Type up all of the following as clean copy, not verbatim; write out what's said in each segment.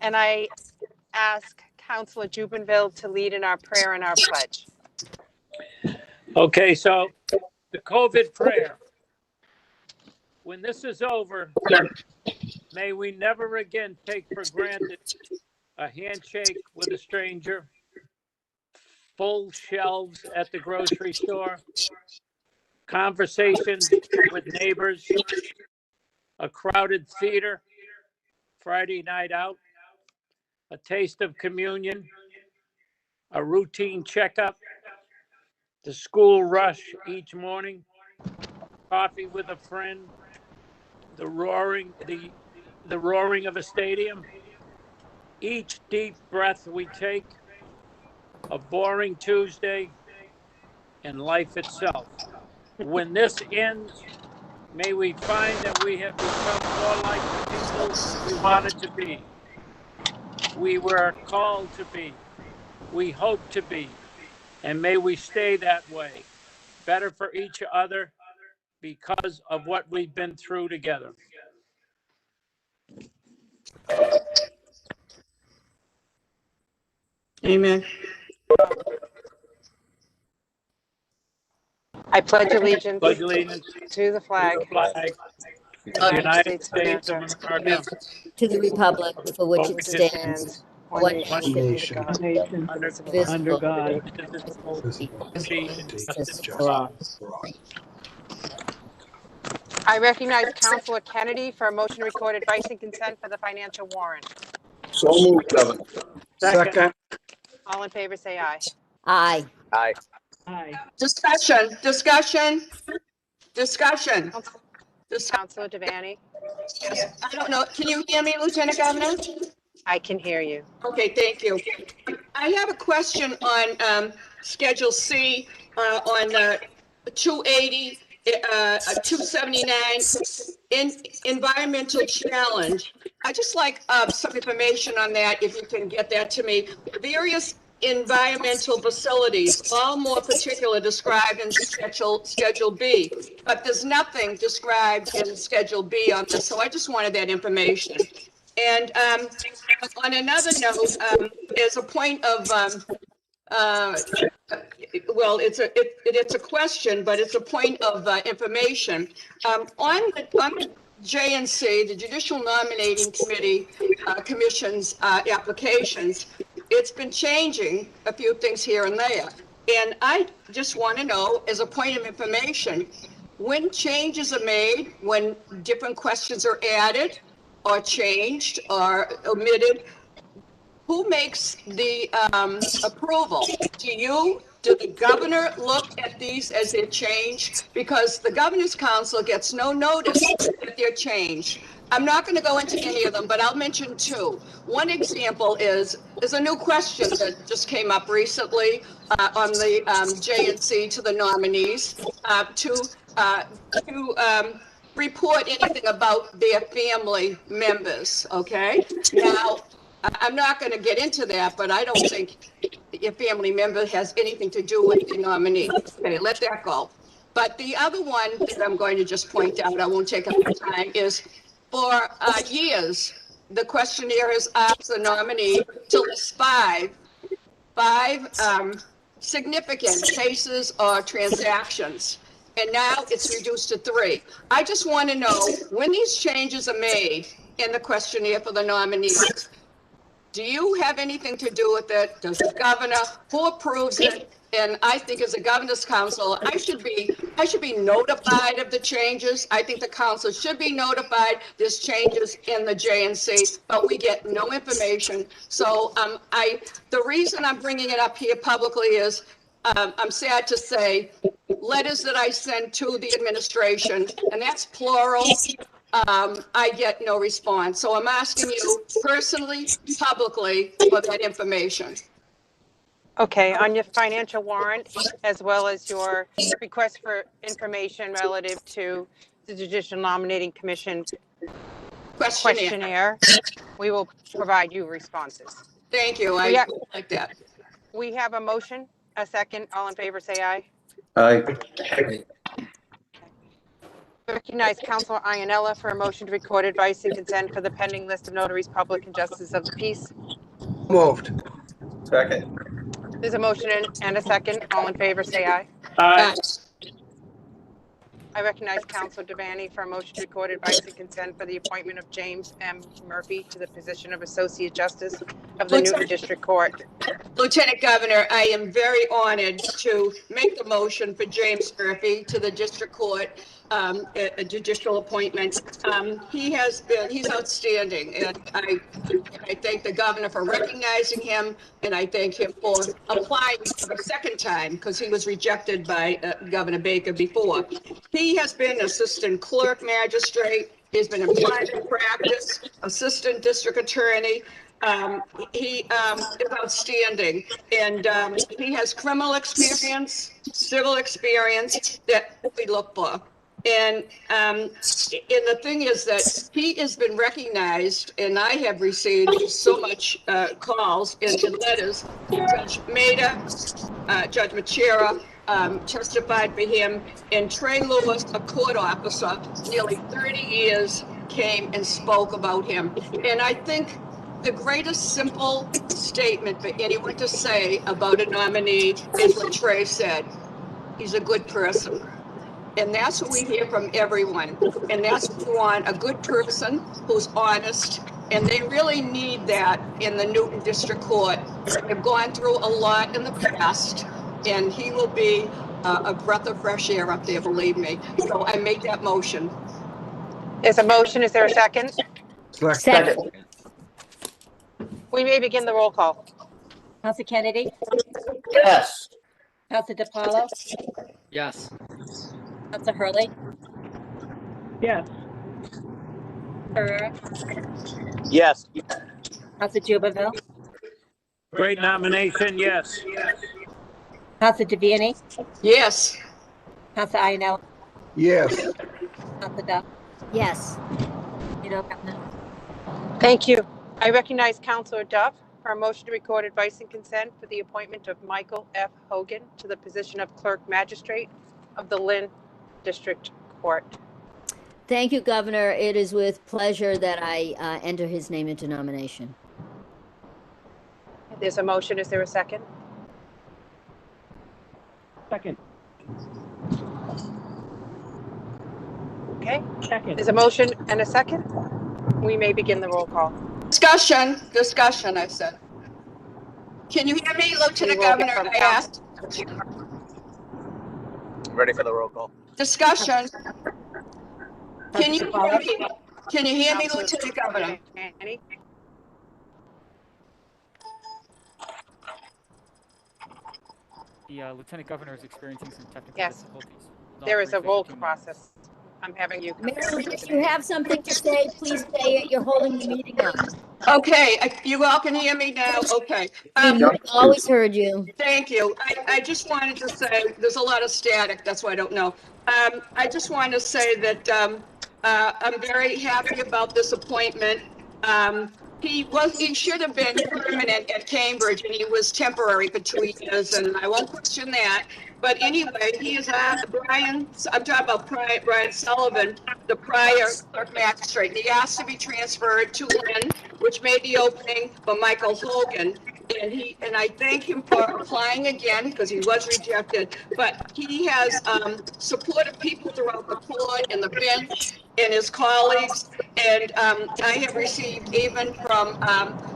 And I ask Councilor Jubinville to lead in our prayer and our pledge. Okay, so the COVID prayer. When this is over, may we never again take for granted a handshake with a stranger, full shelves at the grocery store, conversations with neighbors, a crowded theater, Friday night out, a taste of communion, a routine checkup, the school rush each morning, coffee with a friend, the roaring of a stadium, each deep breath we take, a boring Tuesday, and life itself. When this ends, may we find that we have become more like the people we wanted to be. We were called to be. We hope to be. And may we stay that way, better for each other because of what we've been through together. Amen. I pledge allegiance Pledge allegiance to the flag to the flag of the United States of America, to the republic for which it stands stands, one one nation, nation, under indivisible, God, justice for all. I recognize Councilor Kennedy for a motion to record advice and consent for the financial warrant. So moved, Governor. Second. All in favor, say aye. Aye. Aye. Discussion. Councilor Devaney, I don't know. Can you hear me, Lieutenant Governor? I can hear you. Okay, thank you. I have a question on Schedule C on 280, 279, environmental challenge. I just like some information on that, if you can get that to me. Various environmental facilities, all more particular described in Schedule B, but there's nothing described in Schedule B on this, so I just wanted that information. And on another note, as a point of, well, it's a question, but it's a point of information. On the JNC, the Judicial Nominating Committee Commission's applications, it's been changing a few things here and there. And I just want to know, as a point of information, when changes are made, when different questions are added or changed or omitted, who makes the approval? Do the governor look at these as they're changed? Because the governor's council gets no notice that they're changed. I'm not going to go into any of them, but I'll mention two. One example is a new question that just came up recently on the JNC to the nominees to report anything about their family members, okay? Now, I'm not going to get into that, but I don't think your family member has anything to do with the nominee. Okay, let that go. But the other one that I'm going to just point out, I won't take up the time, is for years, the questionnaire has asked the nominee to list five significant cases or transactions. And now it's reduced to 3. I just want to know, when these changes are made in the questionnaire for the nominees, do you have anything to do with it? Does the governor? Who approves it? And I think as a governor's council, I should be notified of the changes. I think the council should be notified there's changes in the JNC, but we get no information. So the reason I'm bringing it up here publicly is I'm sad to say letters that I send to the administration, and that's plural, I get no response. So I'm asking you personally, publicly, for that information. Okay, on your financial warrant, as well as your request for information relative to the Judicial Nominating Commission questionnaire, we will provide you responses. Thank you. I like that. We have a motion, a second. All in favor, say aye. Aye. Recognize Councilor Iannella for a motion to record advice and consent for the pending list of notaries public and justices of the peace. Moved. Second. There's a motion and a second. All in favor, say aye. Aye. I recognize Councilor Devaney for a motion to record advice and consent for the appointment of James M. Murphy to the position of Associate Justice of the Newton District Court. Lieutenant Governor, I am very honored to make the motion for James Murphy to the District Court, a judicial appointment. He's outstanding, and I thank the governor for recognizing him, and I thank him for applying for the second time, because he was rejected by Governor Baker before. He has been assistant clerk magistrate, he's been in private practice, assistant district attorney. He is outstanding, and he has criminal experience, civil experience that we look for. And the thing is that he has been recognized, and I have received so much calls and letters. Judge Maida, Judge Machera testified for him, and Trey Lewis, a court officer, nearly 30 years, came and spoke about him. And I think the greatest simple statement for anyone to say about a nominee is what Trey said. He's a good person. And that's what we hear from everyone. And that's what we want, a good person who's honest. And they really need that in the Newton District Court. They've gone through a lot in the past, and he will be a breath of fresh air up there, believe me. So I make that motion. There's a motion. Is there a second? Second. We may begin the roll call. Council Kennedy, Yes. Council DePalo, Yes. Council Hurley, Yes. Ferreira, Yes. Council Jubinville, Great nomination, yes. Council Devaney, Yes. Council Iannella, Yes. Council Duff, Yes. you know, Governor. Thank you. I recognize Councilor Duff for a motion to record advice and consent for the appointment of Michael F. Hogan to the position of Clerk-Magistrate of the Lynn District Court. Thank you, Governor. It is with pleasure that I enter his name into nomination. There's a motion. Is there a second? Second. Okay. Second. There's a motion and a second. We may begin the roll call. Discussion, I said. Can you hear me, Lieutenant We will get Governor? from I asked. Ready for the roll call? Discussion. Can you hear me? Can you hear me, Councilor Lieutenant Governor? Devaney? The Lieutenant Governor is experiencing some technical Yes. difficulties. There is a roll Briefing. process. I'm having you. Marilyn, if you have something to say, please say it. You're holding the meeting up. Okay, you all can hear me now? Okay. We've always heard you. Thank you. I just wanted to say, there's a lot of static, that's why I don't know. I just want to say that I'm very happy about this appointment. He should have been permanent at Cambridge, and he was temporary for 2 years, and I won't question that. But anyway, he is I'm talking about Brian Sullivan, the prior clerk magistrate. He asked to be transferred to Lynn, which made the opening for Michael Hogan. And I thank him for applying again, because he was rejected. But he has supported people throughout the court and the bench and his colleagues. And I have received even from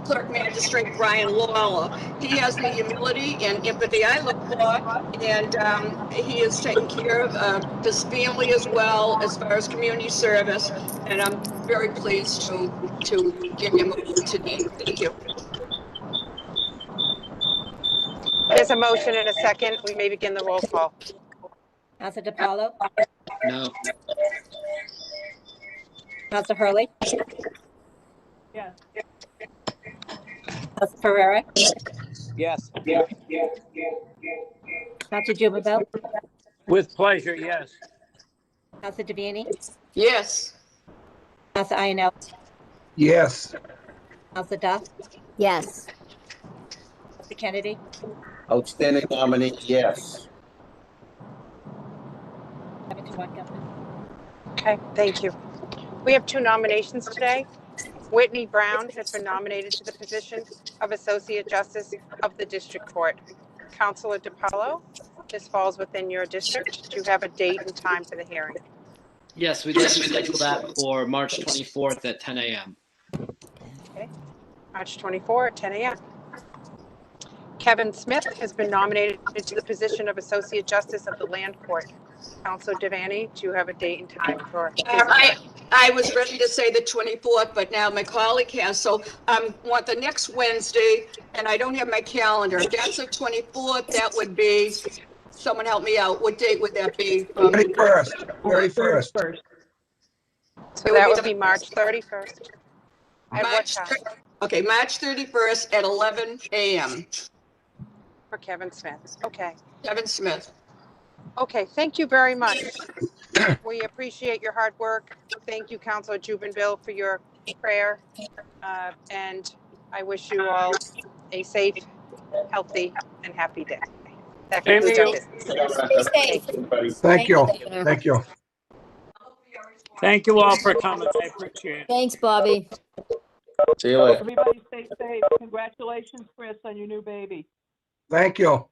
Clerk Magistrate Brian Lawler. He has the humility and empathy I look for, and he is taking care of his family as well as far as community service. And I'm very pleased to give him a today. Thank you. There's a motion and a second. We may begin the roll call. Council DePalo, No. Council Hurley, Yes. Council Ferreira, Yes. Council Jubinville, With pleasure, yes. Council Devaney, Yes. Council Iannella, Yes. Council Duff, Yes. Council Kennedy, Outstanding nominee, yes. 7-1, Governor. Okay, thank you. We have 2 nominations today. Whitney Brown has been nominated to the position of Associate Justice of the District Court. Councilor DePalo, this falls within your district. Do you have a date and time for the hearing? Yes, we'd like to schedule that for March 24th at 10 a.m. Okay, March 24 at 10 a.m. Kevin Smith has been nominated to the position of Associate Justice of the Land Court. Councilor Devaney, do you have a date and time for his I was ready to say the 24th, but now my colleague has, so want the next Wednesday, and I don't have my calendar. If that's the 24th, that would be, someone help me out, what date would that be? 31st. So that would be March 31st. At what March, time? okay, March 31st at 11 a.m. For Kevin Smith. Okay. Kevin Smith. Okay, thank you very much. We appreciate your hard work. Thank you, Councilor Jubinville, for your prayer. And I wish you all a safe, healthy, and happy day. That concludes our business. Stay safe. Thank you. Governor. Thank you. Thank you all for coming. I appreciate it. Thanks, Bobby. See you later. Everybody stay safe. Congratulations, Chris, on your new baby. Thank you.